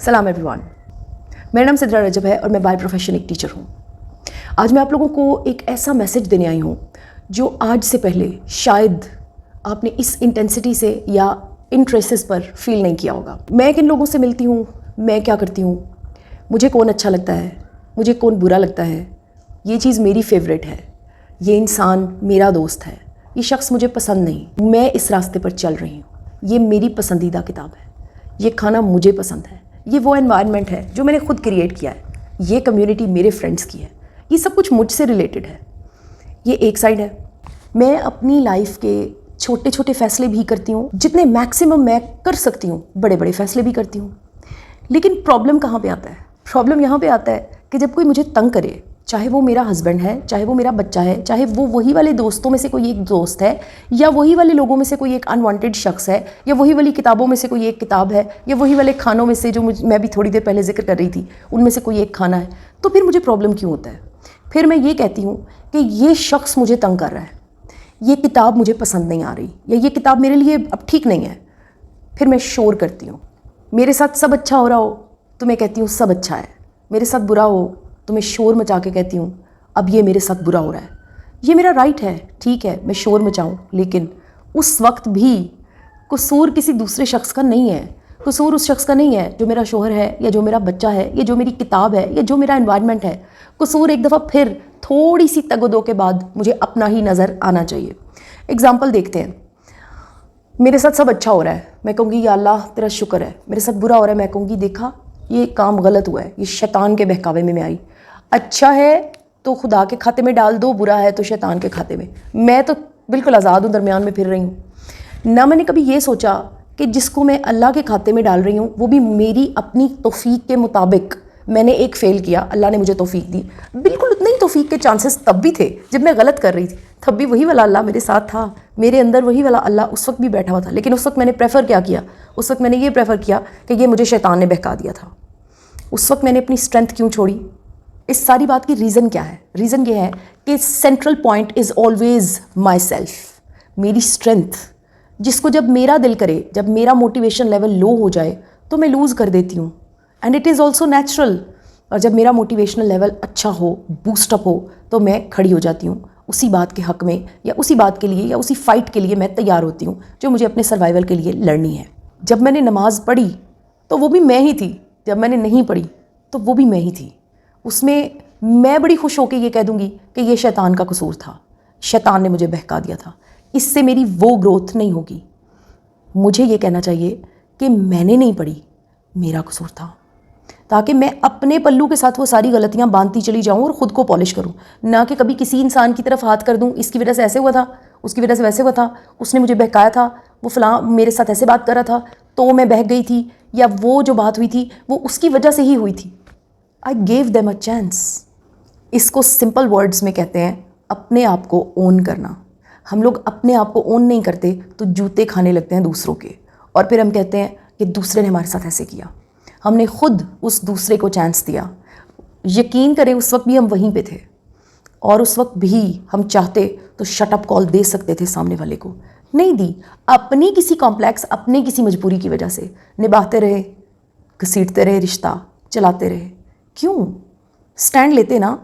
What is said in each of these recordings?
सलाम एवरीवन, मेरा नाम सिद्रा रजब है और मैं बाय प्रोफेशन एक टीचर हूँ। आज मैं आप लोगों को एक ऐसा मैसेज देने आई हूँ जो आज से पहले शायद आपने इस इंटेंसिटी से या इन ट्रेसेस पर फील नहीं किया होगा। मैं किन लोगों से मिलती हूँ, मैं क्या करती हूँ, मुझे कौन अच्छा लगता है, मुझे कौन बुरा लगता है, ये चीज़ मेरी फेवरेट है, ये इंसान मेरा दोस्त है, ये शख्स मुझे पसंद नहीं, मैं इस रास्ते पर चल रही हूँ, ये मेरी पसंदीदा किताब है, ये खाना मुझे पसंद है, ये वो एनवायरनमेंट है जो मैंने खुद क्रिएट किया है, ये कम्युनिटी मेरे फ्रेंड्स की है, ये सब कुछ मुझसे रिलेटेड है। ये एक साइड है। मैं अपनी लाइफ के छोटे छोटे फैसले भी करती हूँ, जितने मैक्सिमम मैं कर सकती हूँ बड़े बड़े फैसले भी करती हूँ। लेकिन प्रॉब्लम कहाँ पे आता है? प्रॉब्लम यहाँ पे आता है कि जब कोई मुझे तंग करे, चाहे वो मेरा हस्बैंड है, चाहे वो मेरा बच्चा है, चाहे वो वही वाले दोस्तों में से कोई एक दोस्त है, या वही वाले लोगों में से कोई एक अनवांटेड शख्स है, या वही वाली किताबों में से कोई एक किताब है, या वही वाले खानों में से जो मैं भी थोड़ी देर पहले जिक्र कर रही थी उनमें से कोई एक खाना है, तो फिर मुझे प्रॉब्लम क्यों होता है? फिर मैं ये कहती हूँ कि ये शख्स मुझे तंग कर रहा है, ये किताब मुझे पसंद नहीं आ रही, या ये किताब मेरे लिए अब ठीक नहीं है। फिर मैं शोर करती हूँ। मेरे साथ सब अच्छा हो रहा हो तो मैं कहती हूँ सब अच्छा है, मेरे साथ बुरा हो तो मैं शोर मचा के कहती हूँ अब ये मेरे साथ बुरा हो रहा है। ये मेरा राइट है, ठीक है मैं शोर मचाऊँ, लेकिन उस वक्त भी कसूर किसी दूसरे शख्स का नहीं है, कसूर उस शख्स का नहीं है जो मेरा शोहर है, या जो मेरा बच्चा है, या जो मेरी किताब है, या जो मेरा एनवायरनमेंट है। कसूर एक दफ़ा फिर थोड़ी सी तगदो के बाद मुझे अपना ही नज़र आना चाहिए। एग्ज़ाम्पल देखते हैं। मेरे साथ सब अच्छा हो रहा है, मैं कहूँगी या अल्लाह तेरा शुक्र है। मेरे साथ बुरा हो रहा है, मैं कहूँगी देखा ये काम गलत हुआ है, ये शैतान के बहकावे में मैं आई। अच्छा है तो खुदा के खाते में डाल दो, बुरा है तो शैतान के खाते में। मैं तो बिल्कुल आज़ाद हूँ, दरमियान में फिर रही हूँ। ना मैंने कभी ये सोचा कि जिसको मैं अल्लाह के खाते में डाल रही हूँ वो भी मेरी अपनी तौफीक के मुताबिक। मैंने एक फ़ेल किया, अल्लाह ने मुझे तौफीक दी, बिल्कुल उतने ही तौफीक के चांसेस तब भी थे जब मैं गलत कर रही थी, तब भी वही वाला अल्लाह मेरे साथ था, मेरे अंदर वही वाला अल्लाह उस वक्त भी बैठा हुआ था। लेकिन उस वक्त मैंने प्रेफर क्या किया? उस वक्त मैंने ये प्रेफर किया कि ये मुझे शैतान ने बहका दिया था। उस वक्त मैंने अपनी स्ट्रेंथ क्यों छोड़ी? इस सारी बात की रीज़न क्या है? रीज़न ये है कि central point is always my self, मेरी स्ट्रेंथ, जिसको जब मेरा दिल करे, जब मेरा मोटिवेशन लेवल लो हो जाए तो मैं लूज़ कर देती हूँ, and it is also natural. और जब मेरा मोटिवेशनल लेवल अच्छा हो, बूस्टअप हो, तो मैं खड़ी हो जाती हूँ उसी बात के हक़ में, या उसी बात के लिए, या उसी फ़ाइट के लिए मैं तैयार होती हूँ जो मुझे अपने सर्वाइवल के लिए लड़नी है। जब मैंने नमाज़ पढ़ी तो वो भी मैं ही थी, जब मैंने नहीं पढ़ी तो वो भी मैं ही थी। उसमें मैं बड़ी खुश होकर ये कह दूँगी कि ये शैतान का कसूर था, शैतान ने मुझे बहका दिया था, इससे मेरी वो ग्रोथ नहीं होगी। मुझे ये कहना चाहिए कि मैंने नहीं पढ़ी, मेरा कसूर था, ताकि मैं अपने पल्लू के साथ वो सारी गलतियाँ बांधती चली जाऊँ और ख़ुद को पॉलिश करूँ, ना कि कभी किसी इंसान की तरफ हाथ कर दूँ, इसकी वजह से ऐसे हुआ था, उसकी वजह से वैसे हुआ था, उसने मुझे बहकाया था, वो फ़लाँ मेरे साथ ऐसे बात कर रहा था तो मैं बहक गई थी, या वो जो बात हुई थी वो उसकी वजह से ही हुई थी। I gave them a chance. इसको सिंपल वर्ड्स में कहते हैं अपने आप को ओन करना। हम लोग अपने आप को ओन नहीं करते तो जूते खाने लगते हैं दूसरों के, और फिर हम कहते हैं कि दूसरे ने हमारे साथ ऐसे किया। हमने खुद उस दूसरे को चांस दिया। यकीन करें उस वक्त भी हम वहीं पे थे, और उस वक्त भी हम चाहते तो शट अप कॉल दे सकते थे, सामने वाले को नहीं दी। अपनी किसी कॉम्प्लेक्स, अपनी किसी मजबूरी की वजह से निभाते रहे, घसीटते रहे, रिश्ता चलाते रहे। क्यों? स्टैंड लेते ना,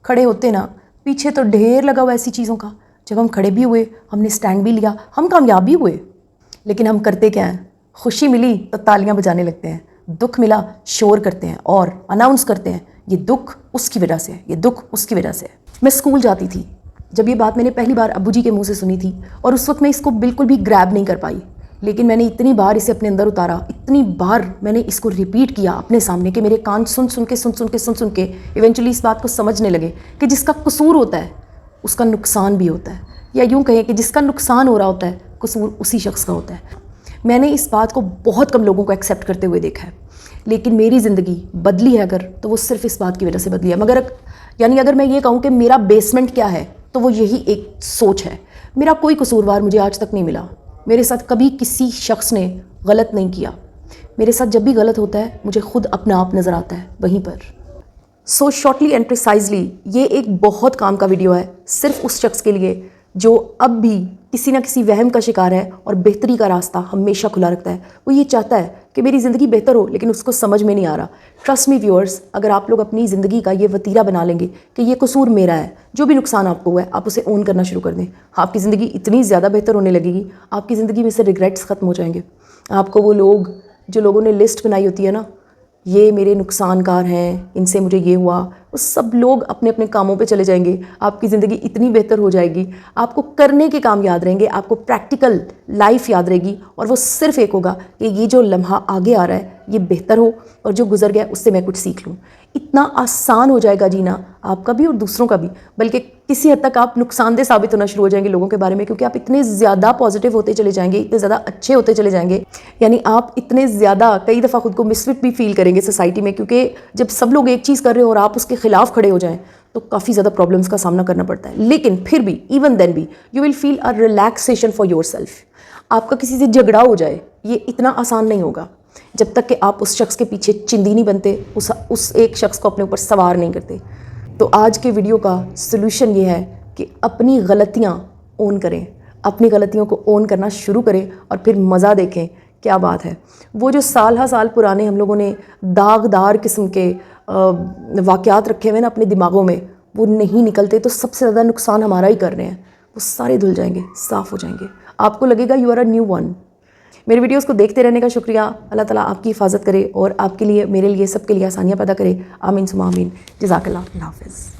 खड़े होते ना। पीछे तो ढेर लगा हुआ ऐसी चीज़ों का। जब हम खड़े भी हुए, हमने स्टैंड भी लिया, हम कामयाब भी हुए, लेकिन हम करते क्या हैं? खुशी मिली तो तालियां बजाने लगते हैं, दुख मिला शोर करते हैं और अनाउंस करते हैं ये दुख उसकी वजह से है, ये दुख उसकी वजह से है। मैं स्कूल जाती थी जब ये बात मैंने पहली बार अब्बू जी के मुंह से सुनी थी, और उस वक्त मैं इसको बिल्कुल भी ग्रैब नहीं कर पाई, लेकिन मैंने इतनी बार इसे अपने अंदर उतारा, इतनी बार मैंने इसको रिपीट किया अपने सामने कि मेरे कान सुन सुन के इवेंचुअली इस बात को समझने लगे कि जिसका कसूर होता है उसका नुकसान भी होता है, या यूँ कहें कि जिसका नुकसान हो रहा होता है कसूर उसी शख्स का होता है। मैंने इस बात को बहुत कम लोगों को एक्सेप्ट करते हुए देखा है, लेकिन मेरी ज़िंदगी बदली है अगर, तो वो सिर्फ इस बात की वजह से बदली है। मगर यानी अगर मैं ये कहूँ कि मेरा बेसमेंट क्या है, तो वो यही एक सोच है। मेरा कोई कसूरवार मुझे आज तक नहीं मिला, मेरे साथ कभी किसी शख्स ने गलत नहीं किया। मेरे साथ जब भी गलत होता है मुझे खुद अपना आप नज़र आता है वहीं पर। सो शॉर्टली एंड प्रिसाइजली ये एक बहुत काम का वीडियो है सिर्फ उस शख्स के लिए جو اب بھی کسی نہ کسی وہم کا شکار ہے اور بہتری کا راستہ ہمیشہ کھلا رکھتا ہے. وہ یہ چاہتا ہے کہ میری زندگی بہتر ہو لیکن اس کو سمجھ میں نہیں آ رہا. ٹرسٹ می ویورز, اگر آپ لوگ اپنی زندگی کا یہ وتیرہ بنا لیں گے کہ یہ قصور میرا ہے, جو بھی نقصان آپ کو ہوا ہے آپ اسے اون کرنا شروع کر دیں, آپ کی زندگی اتنی زیادہ بہتر ہونے لگے گی, آپ کی زندگی میں سے ریگریٹس ختم ہو جائیں گے. آپ کو وہ لوگ جو لوگوں نے لسٹ بنائی ہوتی ہے نا, یہ میرے نقصان کار ہیں, ان سے مجھے یہ ہوا, وہ سب لوگ اپنے اپنے کاموں پہ چلے جائیں گے. آپ کی زندگی اتنی بہتر ہو جائے گی, آپ کو کرنے کے کام یاد رہیں گے, آپ کو پریکٹیکل لائف یاد رہے گی, اور وہ صرف ایک ہوگا کہ یہ جو لمحہ آگے آ رہا ہے یہ بہتر ہو, اور جو گزر گیا اس سے میں کچھ سیکھ لوں. اتنا آسان ہو جائے گا جینا آپ کا بھی اور دوسروں کا بھی, بلکہ کسی حد تک آپ نقصان دہ ثابت ہونا شروع ہو جائیں گے لوگوں کے بارے میں, کیونکہ آپ اتنے زیادہ پازیٹیو ہوتے چلے جائیں گے, اتنے زیادہ اچھے ہوتے چلے جائیں گے. یعنی آپ اتنے زیادہ کئی دفعہ خود کو مسفٹ بھی فیل کریں گے سوسائٹی میں, کیونکہ جب سب لوگ ایک چیز کر رہے ہو اور آپ اس کے خلاف کھڑے ہو جائیں تو کافی زیادہ پرابلمس کا سامنا کرنا پڑتا ہے. لیکن پھر بھی ایون دین بھی you will feel a relaxation for yourself. آپ کا کسی سے جھگڑا ہو جائے یہ اتنا آسان نہیں ہوگا جب تک کہ آپ اس شخص کے پیچھے چندی نہیں بنتے, اس ایک شخص کو اپنے اوپر سوار نہیں کرتے. تو آج کے ویڈیو کا سلوشن یہ ہے کہ اپنی غلطیاں اون کریں, اپنی غلطیوں کو اون کرنا شروع کریں اور پھر مزہ دیکھیں. کیا بات ہے, وہ جو سال ہا سال پرانے ہم لوگوں نے داغدار قسم کے واقعات رکھے ہوئے نا اپنے دماغوں میں, وہ نہیں نکلتے تو سب سے زیادہ نقصان ہمارا ہی کر رہے ہیں. وہ سارے دھل جائیں گے, صاف ہو جائیں گے, آپ کو لگے گا you are a new one. میرے ویڈیوز کو دیکھتے رہنے کا شکریہ. اللہ تعالیٰ آپ کی حفاظت کرے اور آپ کے لیے, میرے لیے, سب کے لیے آسانیاں پیدا کرے. آمین ثم آمین. جزاک اللہ. اللہ حافظ.